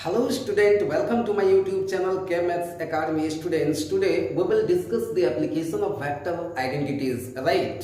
Hello student, welcome to my YouTube channel K-Maths Academy students. Today we will discuss the application of vector identities, right?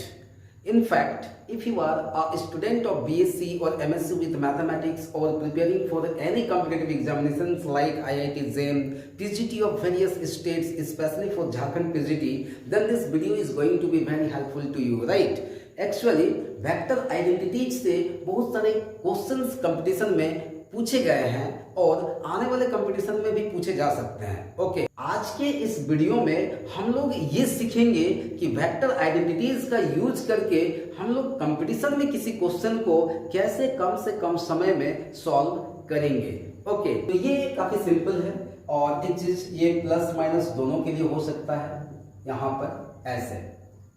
In fact, if you are a student of BSc or MSc with mathematics or preparing for any competitive examinations like IIT JEM, PGT of various states, especially for Jharkhand PGT, then this video is going to be very helpful to you, right? Actually, vector identities से बहुत सारे questions competition में पूछे गए हैं और आने वाले कंपटीशन में भी पूछे जा सकते हैं। ओके, आज के इस वीडियो में हम लोग ये सीखेंगे कि वेक्टर आइडेंटिटीज का यूज करके हम लोग कंपटीशन में किसी क्वेश्चन को कैसे कम से कम समय में सॉल्व करेंगे। ओके, तो ये काफी सिंपल है और एक चीज ये प्लस माइनस दोनों के लिए हो सकता है। यहाँ पर ऐसे,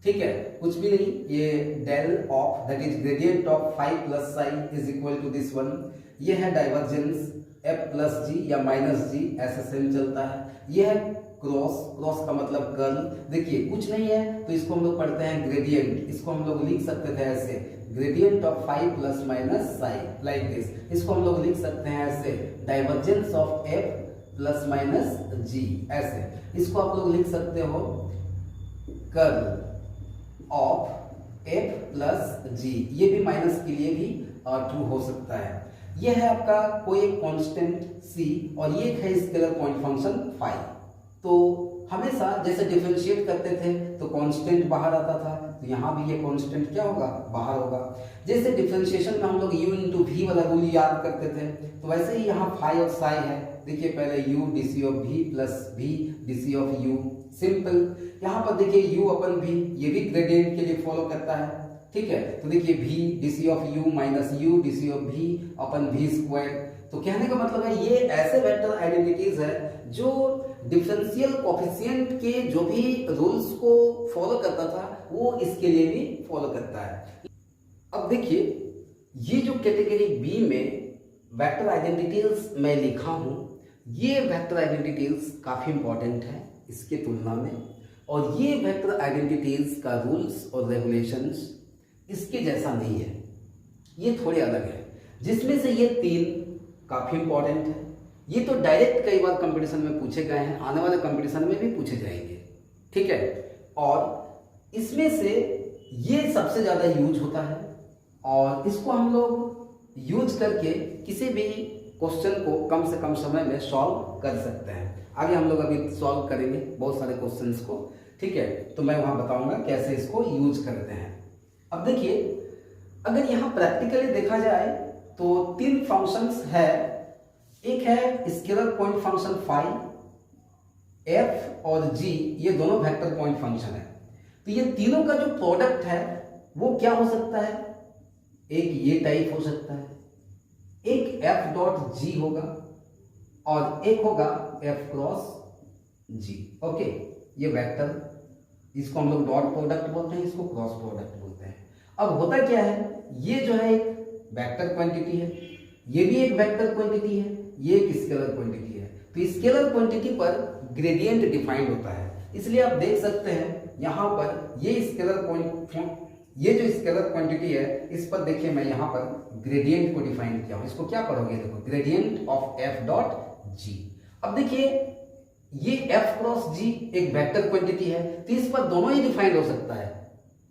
ठीक है, कुछ भी नहीं, ये del of that is gradient of 5 plus sign is equal to this one. ये है डाइवर्जेंस f प्लस जी या माइनस जी, ऐसे सेम चलता है। ये है क्रॉस, क्रॉस का मतलब कर्ल। देखिए कुछ नहीं है तो इसको हम लोग पढ़ते हैं ग्रेडियंट, इसको हम लोग लिख सकते थे ऐसे, gradient of 5 plus minus sign like this. इसको हम लोग लिख सकते हैं ऐसे, divergence of f plus minus G, ऐसे। इसको आप लोग लिख सकते हो curl of f plus G, ये भी माइनस के लिए भी ट्रू हो सकता है। यह है आपका कोई एक कांस्टेंट c और ये है स्केलर पॉइंट फंक्शन फाई। तो हमेशा जैसे डिफरेंशिएट करते थे तो कांस्टेंट बाहर आता था, तो यहाँ भी ये कांस्टेंट क्या होगा, बाहर होगा। जैसे डिफरेंशिएशन में हम लोग u इंटू वी वाला रूल याद करते थे, तो वैसे ही यहाँ फाई और साई है। देखिए पहले u dc of v plus v dc of u, simple. यहाँ पर देखिए u अपन v, ये भी ग्रेडियंट के लिए फॉलो करता है, ठीक है। तो देखिए v dc of u minus u dc of v upon v square. तो कहने का मतलब है ये ऐसे वेक्टर आइडेंटिटीज है जो डिफरेंशियल कोएफिशिएंट के जो भी रूल्स को फॉलो करता था वो इसके लिए भी फॉलो करता है। अब देखिए ये जो कैटेगरी बी में वेक्टर आइडेंटिटीज मैं लिखा हूं, ये वेक्टर आइडेंटिटीज काफी इंपॉर्टेंट है इसके तुलना में, और ये वेक्टर आइडेंटिटीज का रूल्स और रेगुलेशंस इसके जैसा नहीं है, ये थोड़े अलग है। जिसमें से ये तीन काफी इंपॉर्टेंट है, ये तो डायरेक्ट कई बार कंपटीशन में पूछे गए हैं, आने वाले कंपटीशन में भी पूछे जाएंगे, ठीक है। और इसमें से ये सबसे ज्यादा यूज होता है और इसको हम लोग यूज करके किसी भी क्वेश्चन को कम से कम समय में सॉल्व कर सकते हैं। आगे हम लोग अभी सॉल्व करेंगे बहुत सारे क्वेश्चंस को, ठीक है। तो मैं वहां बताऊंगा कैसे इसको यूज करते हैं। अब देखिए अगर यहाँ प्रैक्टिकली देखा जाए तो तीन फंक्शंस है। एक है scalar point function phi, f और g, ये दोनों वेक्टर पॉइंट फंक्शन है। तो ये तीनों का जो प्रोडक्ट है वो क्या हो सकता है, एक ये टाइप हो सकता है, एक f डॉट g होगा और एक होगा f क्रॉस g। ओके, ये वेक्टर, इसको हम लोग डॉट प्रोडक्ट बोलते हैं, इसको क्रॉस प्रोडक्ट बोलते हैं। अब होता क्या है, ये जो है एक वेक्टर क्वांटिटी है, ये भी एक वेक्टर क्वांटिटी है, ये एक स्केलर क्वांटिटी है। तो स्केलर क्वांटिटी पर ग्रेडियंट डिफाइंड होता है, इसलिए आप देख सकते हैं यहाँ पर ये स्केलर पॉइंट, ये जो स्केलर क्वांटिटी है इस पर देखिए मैं यहाँ पर ग्रेडियंट को डिफाइन किया हूँ। इसको क्या पढ़ोगे, देखो gradient of f dot g। अब देखिए ये f क्रॉस g एक वेक्टर क्वांटिटी है, तो इस पर दोनों ही डिफाइंड हो सकता है,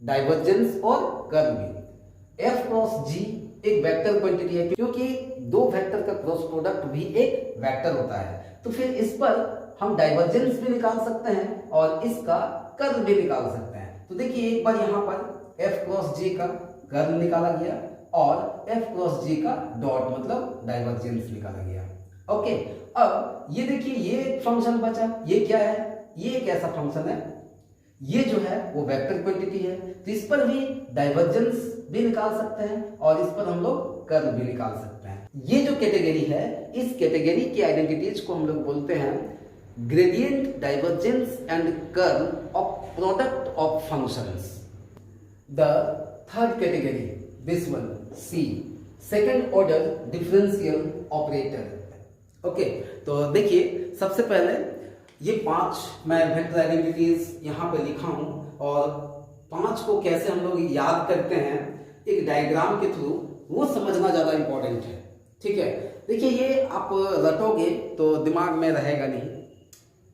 डाइवर्जेंस और कर्ल भी। f क्रॉस g एक वेक्टर क्वांटिटी है क्योंकि दो वेक्टर का क्रॉस प्रोडक्ट भी एक वेक्टर होता है, तो फिर इस पर हम डाइवर्जेंस भी निकाल सकते हैं और इसका कर्ल भी निकाल सकते हैं। तो देखिए एक बार यहाँ पर f क्रॉस g का कर्ल निकाला गया और f क्रॉस g का डॉट मतलब डाइवर्जेंस निकाला गया। ओके, अब ये देखिए ये एक फंक्शन बचा, ये क्या है, ये एक ऐसा फंक्शन है, ये जो है वो वेक्टर क्वांटिटी है, तो इस पर भी डाइवर्जेंस भी निकाल सकते हैं और इस पर हम लोग कर्ल भी निकाल सकते हैं। ये जो कैटेगरी है, इस कैटेगरी की आइडेंटिटीज को हम लोग बोलते हैं gradient, divergence and curl of product of functions. The third category, this one C, second order differential operator. Okay, तो देखिए सबसे पहले ये 5 मैं वेक्टर आइडेंटिटीज यहाँ पे लिखा हूँ और 5 को कैसे हम लोग याद करते हैं एक डायग्राम के थ्रू, वो समझना ज्यादा इंपॉर्टेंट है, ठीक है। देखिए ये आप रटोगे तो दिमाग में रहेगा नहीं,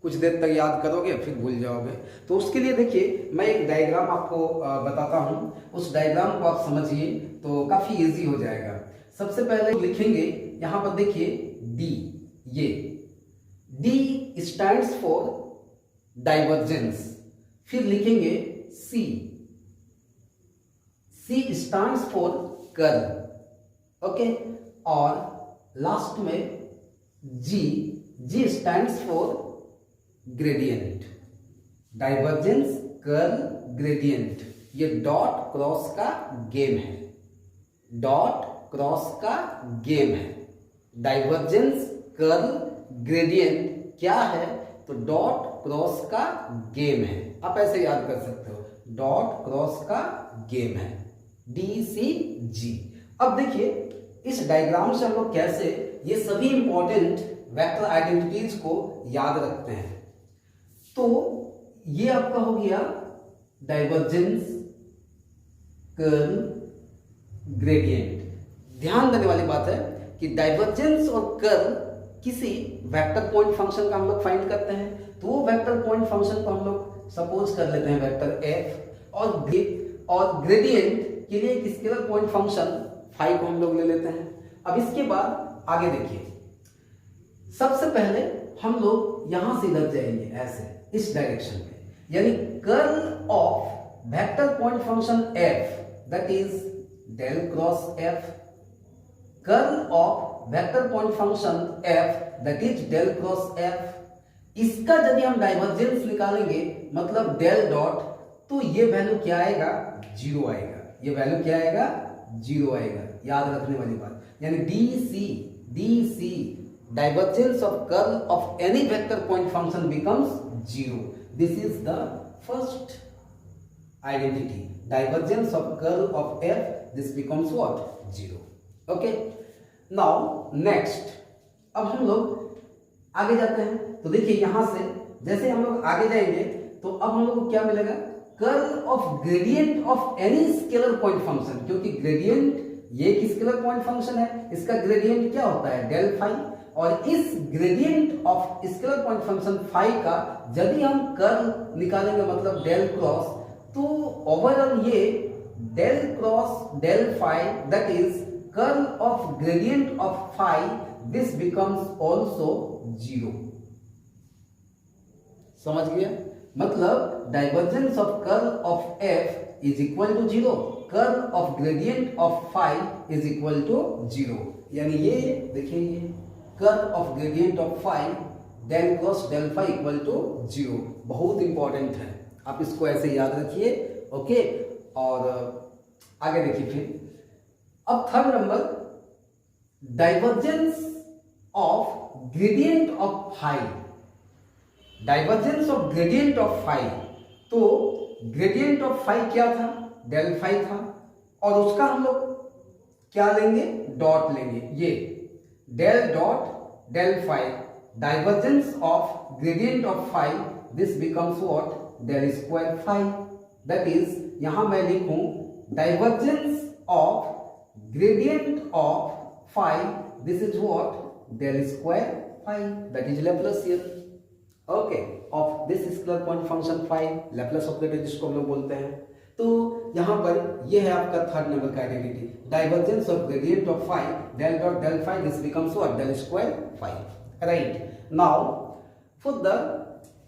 कुछ देर तक याद करोगे फिर भूल जाओगे। तो उसके लिए देखिए मैं एक डायग्राम आपको बताता हूँ, उस डायग्राम को आप समझिए तो काफ़ी इजी हो जाएगा। सबसे पहले लिखेंगे यहाँ पर देखिए डी, ये डी स्टैंड्स फॉर डाइवर्जेंस। फिर लिखेंगे C, C stands for curl, okay. और लास्ट में G, G stands for gradient, divergence curl gradient. ये डॉट क्रॉस का गेम है, डॉट क्रॉस का गेम है। डाइवर्जेंस कर्ल ग्रेडियंट क्या है? तो डॉट क्रॉस का गेम है। आप ऐसे याद कर सकते हो, डॉट क्रॉस का गेम है, डी सी जी। अब देखिए इस डायग्राम से हम लोग कैसे ये सभी इंपॉर्टेंट वेक्टर आइडेंटिटीज को याद रखते हैं। तो ये आपका हो गया डाइवर्जेंस कर्ल ग्रेडियंट। ध्यान देने वाली बात है कि डाइवर्जेंस और कर्ल किसी वेक्टर पॉइंट फंक्शन का हम लोग फाइंड करते हैं। तो वो वेक्टर पॉइंट फंक्शन को हम लोग सपोज कर लेते हैं वेक्टर एफ, और ग्रेडियंट के लिए एक स्केलर पॉइंट फंक्शन फाई को हम लोग ले लेते हैं। अब इसके बाद आगे देखिए, सबसे पहले हम लोग यहां से इधर जाएंगे ऐसे इस डायरेक्शन में, यानी curl of vector point function F that is del cross F, curl of vector point function F that is del cross F. इसका यदि हम डाइवर्जेंस निकालेंगे मतलब डेल डॉट, तो ये वैल्यू क्या आएगा? जीरो आएगा। ये वैल्यू क्या आएगा? जीरो आएगा। याद रखने वाली बात, यानी D C divergence of curl of any vector point function becomes zero. This is the first identity. Divergence of curl of f, this becomes what? Zero. Okay. Now next, अब हम लोग आगे जाते हैं। तो देखिए यहां से जैसे हम लोग आगे जाएंगे तो अब हम लोग को क्या मिलेगा? Curl of gradient of any scalar point function, क्योंकि ग्रेडियंट ये एक स्केलर पॉइंट फंक्शन है, इसका ग्रेडियंट क्या होता है? Del phi. और इस gradient of scalar point function phi का यदि हम कर्ल निकालेंगे मतलब डेल क्रॉस, तो ओवरऑल ये del cross del phi that is curl of gradient of phi, this becomes also zero. समझ गया? मतलब divergence of curl of F is equal to zero, curl of gradient of phi is equal to zero. यानी ये देखिए, ये curl of gradient of phi del cross del phi equal to zero. बहुत important है, आप इसको ऐसे याद रखिए। ओके, और आगे देखिए फिर। अब third number, divergence of gradient of phi, divergence of gradient of phi. तो ग्रेडियंट ऑफ फाई क्या था? डेल फाई था, और उसका हम लोग क्या लेंगे? डॉट लेंगे। ये del dot del phi, divergence of gradient of phi, this becomes what? Del square phi. That is यहां मैं लिखूं divergence of gradient of phi, this is what? Del square phi, that is Laplacian okay of this scalar point function phi, Laplace operator जिसको हम लोग बोलते हैं। तो यहां पर ये है आपका थर्ड नंबर का identity, divergence of gradient of phi del dot del phi, this becomes what? Del square phi, right. Now for the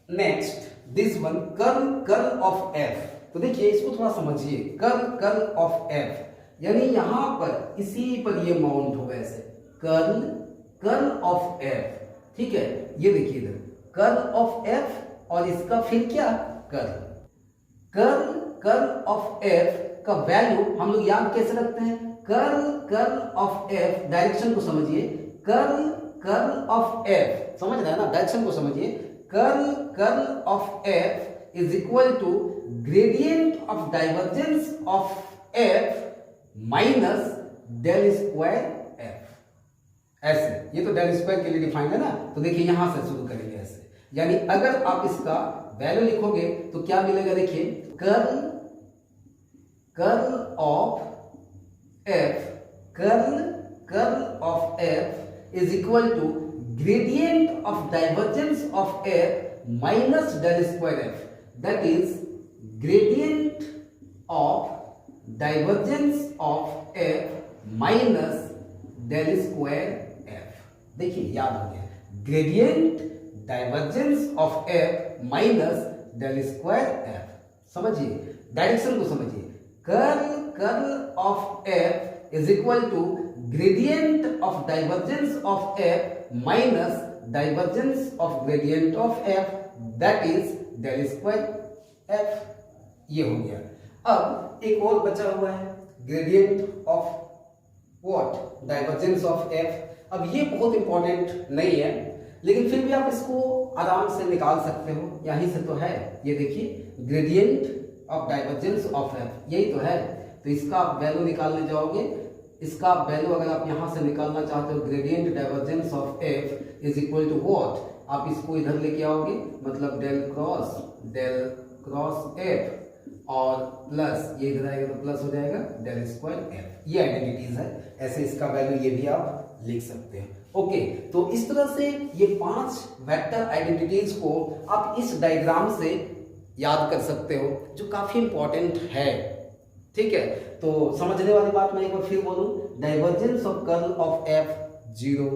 next this one, curl of F. तो देखिए इसको थोड़ा समझिए, कर्ल ऑफ एफ, यानी यहां पर इसी पर ये माउंट होगा ऐसे, कर्ल ऑफ एफ। ठीक है, ये देखिए इधर कर्ल ऑफ एफ और इसका फिर क्या? कर्ल ऑफ एफ का वैल्यू हम लोग याद कैसे रखते हैं? कर्ल ऑफ एफ, डायरेक्शन को समझिए, कर्ल ऑफ एफ, समझ रहे हैं ना? डायरेक्शन को समझिए, curl of F is equal to gradient of divergence of F minus del square F. ऐसे, ये तो डेल स्क्वायर के लिए डिफाइंड है ना। तो देखिए यहां से शुरू करेंगे ऐसे, यानी अगर आप इसका वैल्यू लिखोगे तो क्या मिलेगा? देखिए curl of F, curl of F is equal to gradient of divergence of F minus del square F, that is gradient of divergence of F minus del square F. देखिए याद हो गया, gradient divergence of F minus del square F. समझिए, direction को समझिए, curl of F is equal to gradient of divergence of F minus divergence of gradient of F, that is del square F. ये हो गया। अब एक और बचा हुआ है, gradient of what, divergence of F. अब ये बहुत इंपॉर्टेंट नहीं है, लेकिन फिर भी आप इसको आराम से निकाल सकते हो, यहीं से तो है। ये देखिए, gradient of divergence of F, यही तो है। तो इसका आप वैल्यू निकालने जाओगे, इसका वैल्यू अगर आप यहां से निकालना चाहते हो, gradient divergence of F is equal to what, आप इसको इधर लेके आओगे, मतलब डेल क्रॉस एफ और प्लस ये इधर आएगा तो प्लस हो जाएगा डेल स्क्वायर एफ। ये आइडेंटिटीज है, ऐसे इसका वैल्यू ये भी आप लिख सकते हैं। ओके, तो इस तरह से ये 5 वेक्टर आइडेंटिटीज को आप इस डायग्राम से याद कर सकते हो, जो काफी इंपॉर्टेंट है। ठीक है, तो समझने वाली बात मैं एक बार फिर बोलूं, divergence of curl of F 0,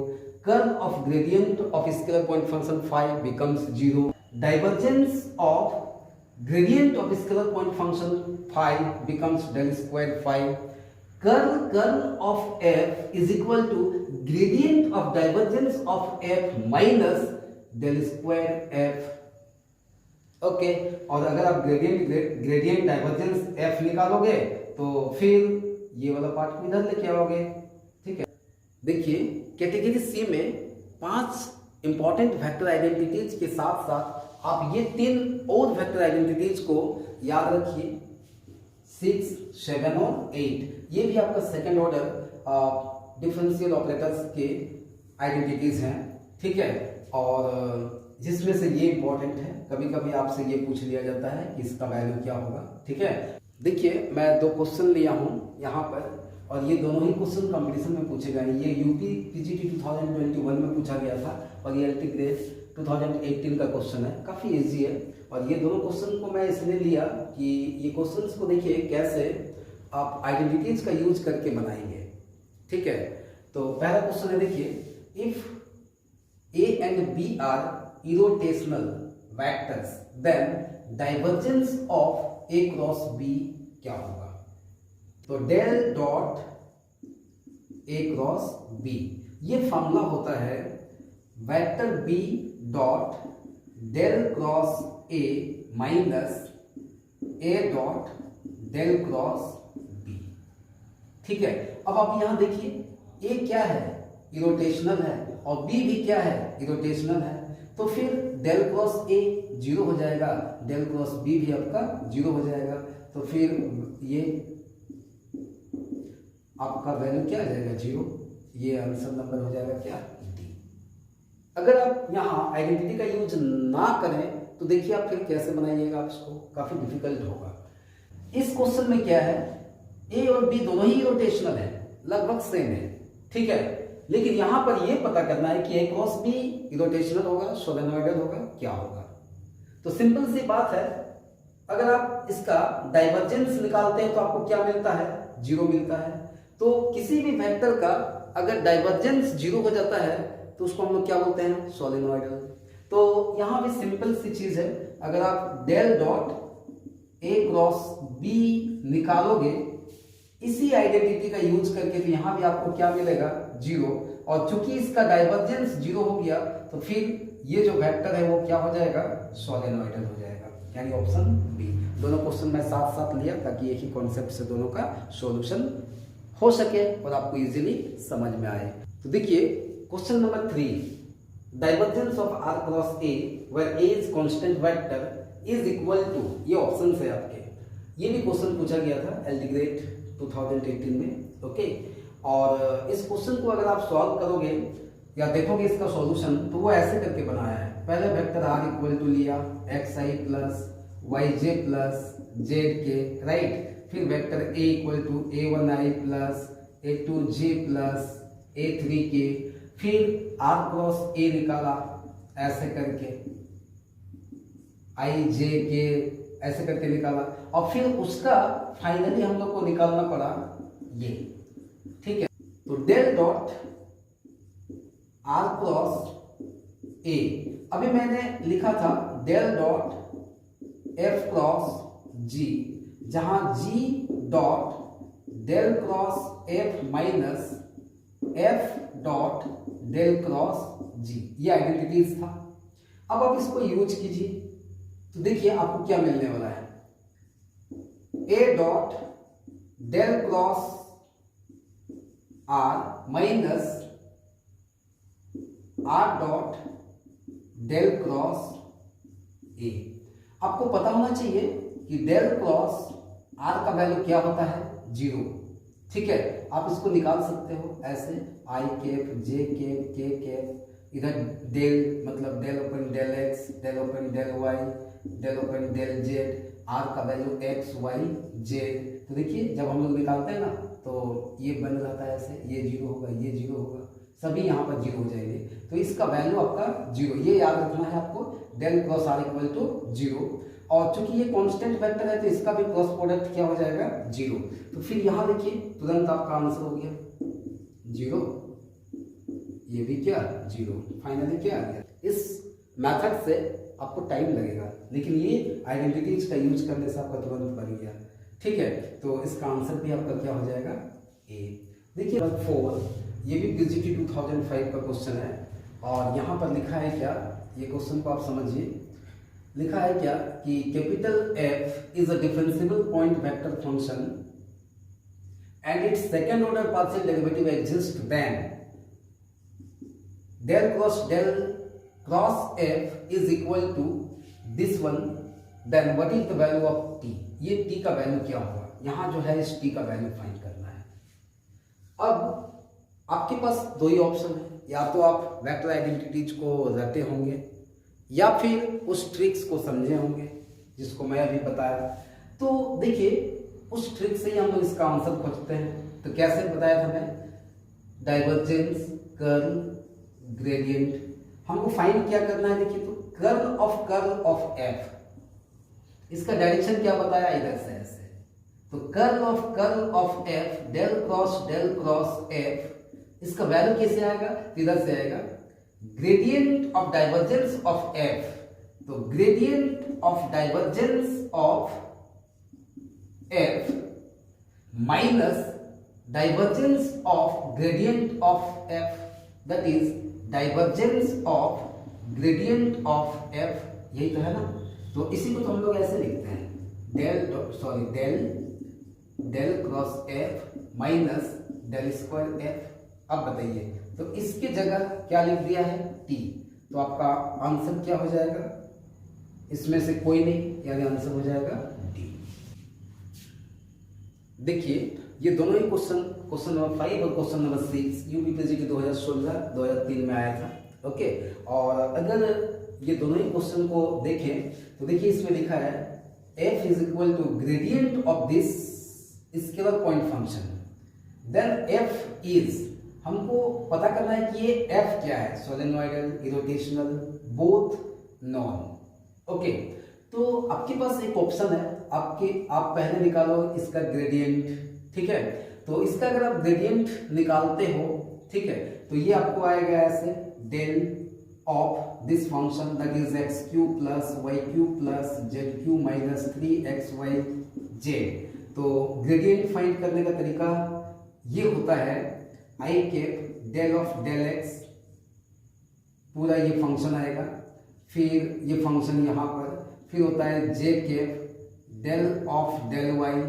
curl of gradient of scalar point function 5 becomes 0, divergence of gradient of scalar point function phi becomes del square phi, curl of f is equal to gradient of divergence of f minus del square f। Okay, और अगर आप gradient divergence f निकालोगे तो फिर ये वाला part को इधर लेके आओगे। ठीक है, देखिए कैटेगरी सी में 5 इंपॉर्टेंट वेक्टर आइडेंटिटीज के साथ साथ आप ये 3 और वेक्टर आइडेंटिटीज को याद रखिए, 6, 7 और 8। ये भी आपका सेकेंड ऑर्डर डिफरेंशियल ऑपरेटर्स के आइडेंटिटीज हैं। ठीक है, और जिसमें से ये इंपॉर्टेंट है, कभी कभी आपसे ये पूछ लिया जाता है कि इसका वैल्यू क्या होगा। ठीक है, देखिए मैं 2 क्वेश्चन लिया हूं यहाँ पर, और ये दोनों ही क्वेश्चन कंपटीशन में पूछे गए। ये यूपी पीजीटी 2021 में पूछा गया था, और ये एलटी ग्रेड 2018 का क्वेश्चन है, काफी इजी है। और ये दोनों क्वेश्चन को मैं इसलिए लिया कि ये क्वेश्चंस को देखिए कैसे आप आइडेंटिटीज का यूज करके बनाएंगे। ठीक है, तो पहला क्वेश्चन है, देखिए, if A and B are irrotational vectors then divergence of A cross B क्या होगा। तो del dot A cross B, ये फॉर्मूला होता है vector B dot del cross A minus A dot del cross B. ठीक है, अब आप यहां देखिए, ए क्या है, इरोटेशनल है, और बी भी क्या है, इरोटेशनल है। तो फिर डेल क्रॉस ए 0 हो जाएगा, डेल क्रॉस बी भी आपका 0 हो जाएगा। तो फिर ये आपका वैल्यू क्या आ जाएगा, 0। ये आंसर नंबर हो जाएगा क्या, डी। अगर आप यहाँ आइडेंटिटी का यूज ना करें तो देखिए आप फिर कैसे बनाइएगा, आप इसको काफी डिफिकल्ट होगा। इस क्वेश्चन में क्या है, ए और बी दोनों ही रोटेशनल है, लगभग सेम है। ठीक है, लेकिन यहां पर यह पता करना है कि ए क्रॉस बी रोटेशनल होगा, सोलेनोइडल होगा, क्या होगा। तो सिंपल सी बात है, अगर आप इसका डाइवर्जेंस निकालते हैं तो आपको क्या मिलता है, 0 मिलता है। तो किसी भी वेक्टर का अगर डाइवर्जेंस 0 हो जाता है तो उसको हम लोग क्या बोलते हैं, सोलेनोइडल। तो यहां भी सिंपल सी चीज है, अगर आप del dot A cross B निकालोगे इसी आइडेंटिटी का यूज करके, तो यहां भी आपको क्या मिलेगा, 0। और चूंकि इसका डाइवर्जेंस 0 हो गया तो फिर ये जो वेक्टर है वो क्या हो जाएगा, सोलेनोइडल हो जाएगा, यानी ऑप्शन बी। दोनों क्वेश्चन मैं साथ साथ लिया ताकि एक ही कॉन्सेप्ट से दोनों का सॉल्यूशन हो सके और आपको इजीली समझ में आए। तो देखिए question number 3, divergence of R cross A where A is constant vector is equal to, ये ऑप्शन है आपके। ये भी क्वेश्चन पूछा गया था एलटी ग्रेड 2018 में। ओके, और इस क्वेश्चन को अगर आप सॉल्व करोगे या देखोगे इसका सॉल्यूशन, तो वो ऐसे करके बनाया है। पहले वेक्टर आर इक्वल टू लिया xi plus yj plus zk, right. फिर vector a equal to a1i plus a2j plus a3k। फिर आर क्रॉस ए निकाला ऐसे करके, आई जे के ऐसे करके निकाला, और फिर उसका फाइनली हम लोग को निकालना पड़ा ये, ठीक है। तो del dot R cross A, अभी मैंने लिखा था del dot F cross G, जहां G dot del cross F minus F dot del cross G, ये आइडेंटिटीज था। अब आप इसको यूज कीजिए तो देखिए आपको क्या मिलने वाला है, A dot del cross R minus R dot del cross A. आपको पता होना चाहिए कि डेल क्रॉस आर का वैल्यू क्या होता है, 0, ठीक है। आप इसको निकाल सकते हो ऐसे, I cap J cap K cap, इधर डेल मतलब del upon del X, del upon del Y, del upon del Z, R का वैल्यू एक्स वाई जेड। तो देखिए जब हम लोग निकालते हैं ना तो ये बन जाता है ऐसे, ये 0 होगा, ये 0 होगा, सभी यहाँ पर 0 हो जाएंगे। तो इसका वैल्यू आपका 0, ये याद रखना है आपको, del cross R equal to 0। और चूंकि ये कांस्टेंट वेक्टर है तो इसका भी क्रॉस प्रोडक्ट क्या हो जाएगा, 0। तो फिर यहाँ देखिए तुरंत आपका आंसर हो गया 0, ये भी क्या 0, फाइनली क्या आ गया। इस मेथड से आपको टाइम लगेगा, लेकिन ये आइडेंटिटीज का यूज करने से आपका तुरंत बन गया, ठीक है। तो इसका आंसर भी आपका क्या हो जाएगा, ए। देखिए 4, ये भी पीजीटी 2005 का क्वेश्चन है, और यहाँ पर लिखा है क्या, ये क्वेश्चन को आप समझिए। लिखा है क्या कि capital F is a differentiable point vector function and its second order partial derivative exist then del cross F is equal to this one, then what is the value of T. ये T का value क्या होगा, यहाँ जो है इस T का value find करना है। अब आपके पास दो ही ऑप्शन है, या तो आप वेक्टर आइडेंटिटीज को रटे होंगे या फिर उस ट्रिक्स को समझे होंगे जिसको मैं अभी बताया। तो देखिए उस ट्रिक से ही हम लोग इसका आंसर खोजते हैं। तो कैसे बताया था मैं, डाइवर्जेंस, कर्ल, ग्रेडियंट, हमको फाइंड क्या करना है। देखिए तो कर्ल ऑफ एफ, इसका डायरेक्शन क्या बताया, इधर से ऐसे। तो curl of F del cross F, इसका वैल्यू कैसे आएगा, इधर से आएगा gradient of divergence of F. तो gradient of divergence of F minus divergence of gradient of F, that is divergence of gradient of F, यही तो है ना। तो इसी को तो हम लोग ऐसे लिखते हैं, del cross F minus del square F. अब बताइए तो इसके जगह क्या लिख दिया है, टी। तो आपका आंसर क्या हो जाएगा, इसमें से कोई नहीं, यानी आंसर हो जाएगा डी। देखिए ये दोनों ही क्वेश्चन नंबर 5 और क्वेश्चन नंबर 6 यूपीपीएससी 2016-2003 में आया था, ओके। और अगर ये दोनों ही क्वेश्चन को देखें तो देखिए इसमें लिखा है f is equal to gradient of this scalar point function, then f is, हमको पता करना है कि ये f क्या है, solenoidal, irrotational, both non, okay. तो आपके पास एक ऑप्शन है, आप पहले निकालो इसका ग्रेडियंट, ठीक है। तो इसका अगर आप ग्रेडियंट निकालते हो, ठीक है, तो ये आपको आएगा ऐसे, del of this function that is X cube plus Y cube plus Z cube minus 3xyz। तो ग्रेडियंट फाइंड करने का तरीका ये होता है, I cap del of del X, पूरा ये फंक्शन आएगा, फिर ये फंक्शन यहाँ पर, फिर होता है J cap del of del Y,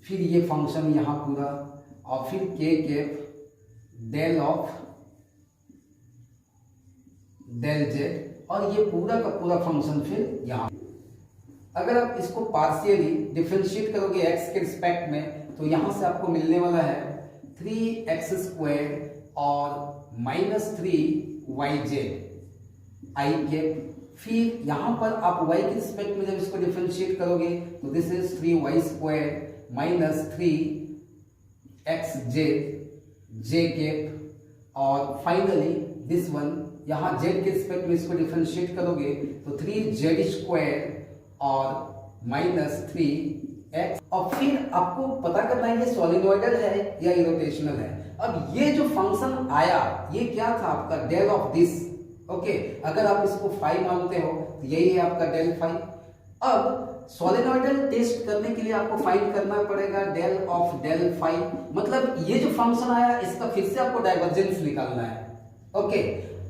फिर ये फंक्शन यहाँ पूरा, और फिर K cap del of del Z, और ये पूरा का पूरा फंक्शन फिर यहाँ। अगर आप इसको पार्शियली डिफरेंशिएट करोगे x के रिस्पेक्ट में, तो यहाँ से आपको मिलने वाला है 3x² और -3yj आई कैप। फिर यहाँ पर आप y के रिस्पेक्ट में जब इसको डिफरेंशिएट करोगे तो this is 3y² -3xj j cap, और फाइनली दिस वन, यहाँ z के रिस्पेक्ट में इसको डिफरेंशिएट करोगे तो 3z² और -3x, और फिर आपको पता करना है ये सोलिनॉइडल है या इरोटेशनल है। अब ये जो फंक्शन आया ये क्या था आपका डेल ऑफ दिस, ओके, अगर आप इसको फाई मानते हो तो यही है आपका डेल फाई। अब सोलिनॉइडल टेस्ट करने के लिए आपको फाइंड करना पड़ेगा डेल ऑफ डेल फाई, मतलब ये जो फंक्शन आया इसका फिर से आपको डाइवर्जेंस निकालना है, ओके।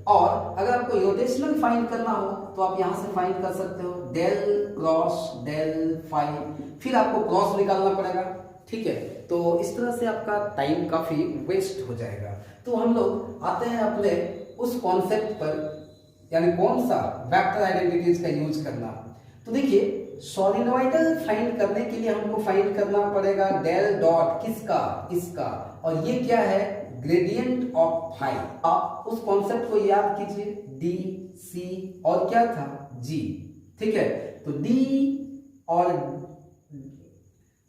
और अगर आपको रोटेशनल फाइंड करना हो तो आप यहां से फाइंड कर सकते हो डेल क्रॉस डेल फाई, फिर आपको क्रॉस निकालना पड़ेगा, ठीक है। तो इस तरह से आपका टाइम काफी वेस्ट हो जाएगा। तो हम लोग आते हैं अपने उस कॉन्सेप्ट पर, यानी कौन सा वेक्टर आइडेंटिटीज का यूज करना। तो देखिए सोलिनॉइडल फाइंड करने के लिए हमको फाइंड करना पड़ेगा डेल डॉट किसका, इसका, और ये क्या है ग्रेडियंट ऑफ फाई। आप उस कॉन्सेप्ट को याद कीजिए, डी सी और क्या था जी, ठीक है। तो डी और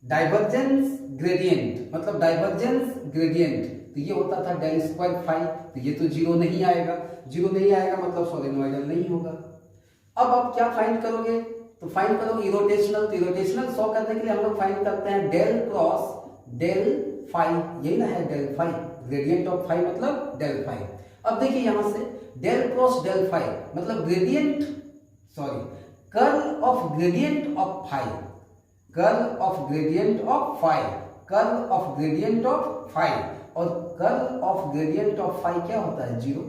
डाइवर्जेंस ग्रेडियंट, मतलब डाइवर्जेंस ग्रेडियंट, तो ये होता था डेल स्क्वायर फाई, तो ये तो जीरो नहीं आएगा, जीरो नहीं आएगा मतलब सोलिनॉइडल नहीं होगा। अब आप क्या फाइंड करोगे, तो फाइंड करोगे इरोटेशनल, तो इरोटेशनल शो करने के लिए हम लोग फाइंड करते हैं डेल क्रॉस डेल फाई, यही ना है del phi, gradient of phi मतलब डेल फाई। अब देखिए यहां से डेल क्रॉस डेल फाई मतलब gradient, sorry, curl of gradient of phi, curl of gradient of phi, curl of gradient of phi, और curl of gradient of phi क्या होता है जीरो,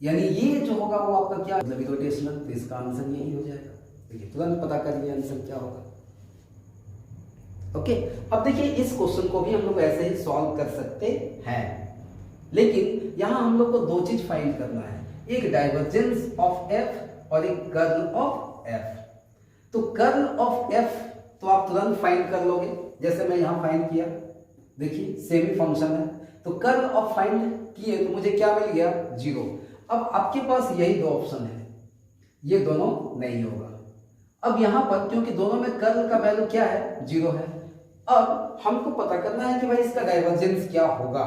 यानी ये जो होगा वो आपका क्या मतलब इरोटेशनल, तो इसका आंसर यही हो जाएगा। देखिए तुरंत पता कर लिया आंसर क्या होगा, ओके। अब देखिए इस क्वेश्चन को भी हम लोग ऐसे ही सॉल्व कर सकते हैं, लेकिन यहां हम लोग को दो चीज फाइंड करना है, एक डाइवर्जेंस ऑफ एफ और एक कर्ल ऑफ एफ। तो कर्ल ऑफ एफ तो आप तुरंत फाइंड कर लोगे, जैसे मैं यहां फाइंड किया, देखिए सेम ही फंक्शन है, तो कर्ल ऑफ फाइंड किए तो मुझे क्या मिल गया जीरो। अब आपके पास यही दो ऑप्शन है, ये दोनों नहीं होगा। अब यहां पर क्योंकि दोनों में कर्ल का वैल्यू क्या है जीरो है, अब हमको पता करना है कि भाई इसका डाइवर्जेंस क्या होगा।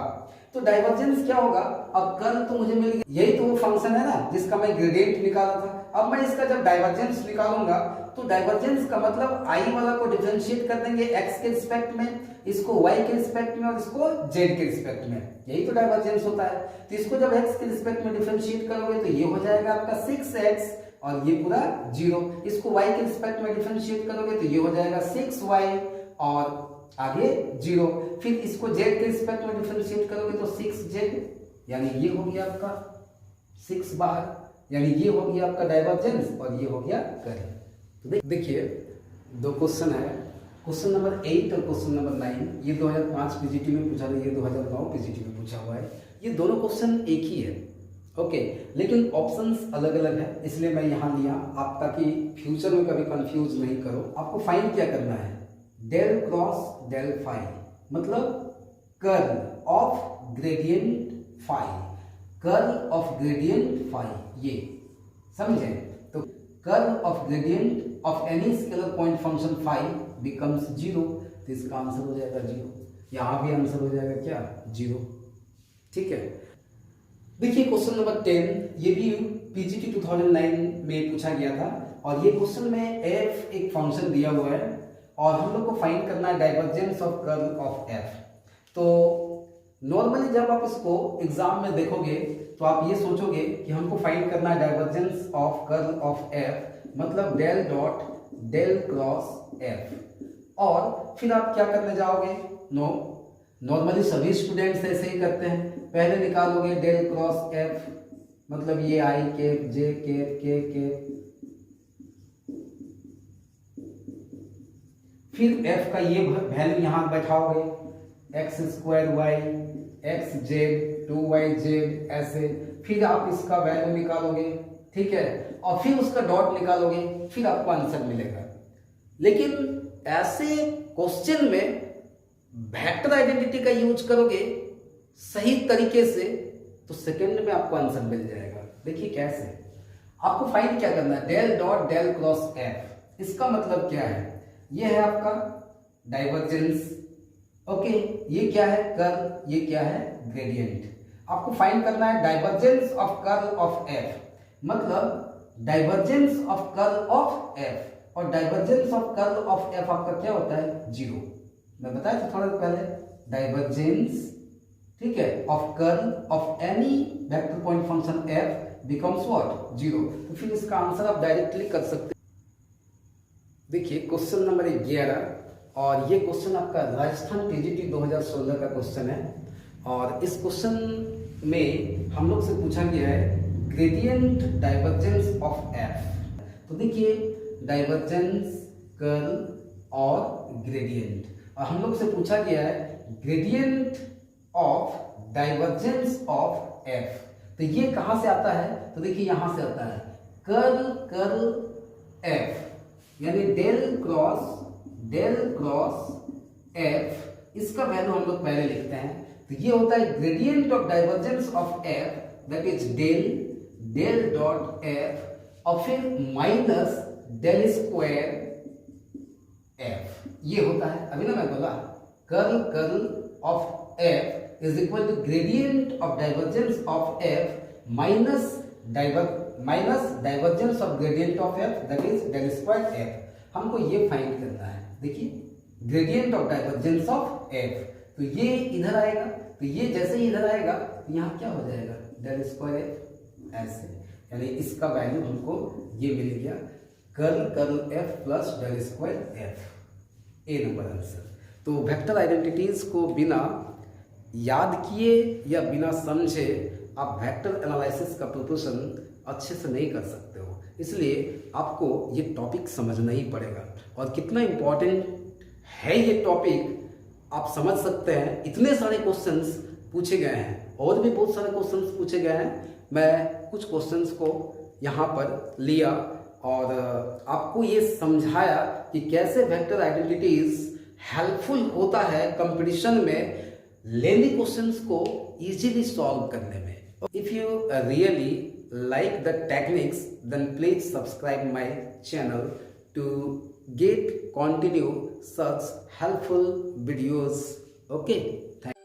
तो डाइवर्जेंस क्या होगा, अब कर्ल तो मुझे मिल गया, यही तो वो फंक्शन है ना जिसका मैं ग्रेडियंट निकाला था। अब मैं इसका जब डाइवर्जेंस निकालूंगा तो डाइवर्जेंस का मतलब आई वाला को डिफरेंशिएट कर देंगे एक्स के रिस्पेक्ट में, इसको वाई के रिस्पेक्ट में और इसको जेड के रिस्पेक्ट में, यही तो डाइवर्जेंस होता है। तो इसको जब एक्स के रिस्पेक्ट में डिफरेंशिएट करोगे तो ये हो जाएगा आपका 6x और ये पूरा जीरो, इसको y के रिस्पेक्ट में डिफरेंशिएट करोगे तो ये हो जाएगा 6y और आगे जीरो, फिर इसको z के रिस्पेक्ट में डिफरेंशिएट करोगे तो 6z, यानी ये हो गया आपका 6 बार, यानी ये हो गया आपका डाइवर्जेंस और ये हो गया कर्ल। तो देखिए दो क्वेश्चन है, क्वेश्चन नंबर 8 और क्वेश्चन नंबर 9, ये 2005 पीजीटी में पूछा था, ये 2009 पीजीटी में पूछा हुआ है। ये दोनों क्वेश्चन एक ही है, ओके, लेकिन ऑप्शंस अलग अलग है, इसलिए मैं यहाँ लिया आप ताकि फ्यूचर में कभी कंफ्यूज नहीं करो। आपको फाइंड क्या करना है, डेल क्रॉस डेल फाई मतलब curl of gradient phi, curl of gradient phi, ये समझे। तो curl of gradient of any scalar point function phi becomes zero, तो इसका आंसर हो जाएगा जीरो, यहां भी आंसर हो जाएगा क्या जीरो, ठीक है। देखिए क्वेश्चन नंबर 10, ये भी पीजीटी 2009 में पूछा गया था, और ये क्वेश्चन में एफ एक फंक्शन दिया हुआ है और हम लोग को फाइंड करना है divergence of curl of F. तो नॉर्मली जब आप इसको एग्जाम में देखोगे तो आप ये सोचोगे कि हमको फाइंड करना है divergence of curl of F, मतलब del dot del cross F, और फिर आप क्या करने जाओगे, नॉर्मली सभी स्टूडेंट्स ऐसे ही करते हैं, पहले निकालोगे डेल क्रॉस एफ मतलब ये I cap J cap K cap, फिर एफ का ये वैल्यू यहां बैठाओगे X square Y X Z 2y/z ऐसे, फिर आप इसका वैल्यू निकालोगे, ठीक है, और फिर उसका डॉट निकालोगे, फिर आपको आंसर मिलेगा। लेकिन ऐसे क्वेश्चन में वेक्टर आइडेंटिटी का यूज करोगे सही तरीके से तो सेकंड में आपको आंसर मिल जाएगा। देखिए कैसे, आपको फाइंड क्या करना है, del dot del cross F, इसका मतलब क्या है, ये है आपका डाइवर्जेंस, ओके, ये क्या है कर्ल, ये क्या है ग्रेडियंट। आपको फाइंड करना है divergence of curl of F, मतलब divergence of curl of F, और divergence of curl of F आपका क्या होता है? 0। मैं बताया था थोड़ा पहले, डाइवर्जेंस, ठीक है, of curl of any vector point function F becomes what? 0। तो फिर इसका आंसर आप डायरेक्टली कर सकते हैं। देखिए क्वेश्चन नंबर 11, और ये क्वेश्चन आपका राजस्थान टीजीटी 2016 का क्वेश्चन है, और इस क्वेश्चन में हम लोग से पूछा गया है ग्रेडियंट डाइवर्जेंस ऑफ एफ। तो देखिए डाइवर्जेंस, कर्ल और ग्रेडियंट, और हम लोग से पूछा गया है gradient of divergence of F. तो ये कहां से आता है? तो देखिए यहां से आता है कर्ल कर्ल एफ, यानी डेल क्रॉस एफ, इसका वैल्यू हम लोग पहले लिखते हैं। तो ये होता है gradient of divergence of F, that is del dot F, और फिर माइनस डेल स्क्वायर एफ, ये होता है। अभी ना मैं बोला curl of F is equal to gradient of divergence of F minus divergence of gradient of F, that is del square F. हमको ये फाइंड करना है। देखिए gradient of divergence of F, तो ये इधर आएगा, तो ये जैसे ही इधर आएगा तो यहाँ क्या हो जाएगा? डेल स्क्वायर एफ, ऐसे, यानी इसका वैल्यू हमको ये मिल गया curl F plus del square F, A number answer. तो वेक्टर आइडेंटिटीज को बिना याद किए या बिना समझे आप वेक्टर एनालिसिस का प्रोपोर्शन अच्छे से नहीं कर सकते हो, इसलिए आपको ये टॉपिक समझना ही पड़ेगा। और कितना इम्पोर्टेंट है ये टॉपिक आप समझ सकते हैं। इतने सारे क्वेश्चंस पूछे गए हैं, और भी बहुत सारे क्वेश्चंस पूछे गए हैं। मैं कुछ क्वेश्चंस को यहाँ पर लिया और आपको ये समझाया कि कैसे वेक्टर आइडेंटिटीज हेल्पफुल होता है कंपटीशन में लेंदी क्वेश्चंस को इजीली सॉल्व करने में। If you really like the techniques, then please subscribe my channel to get continue such helpful videos. Okay, thank you.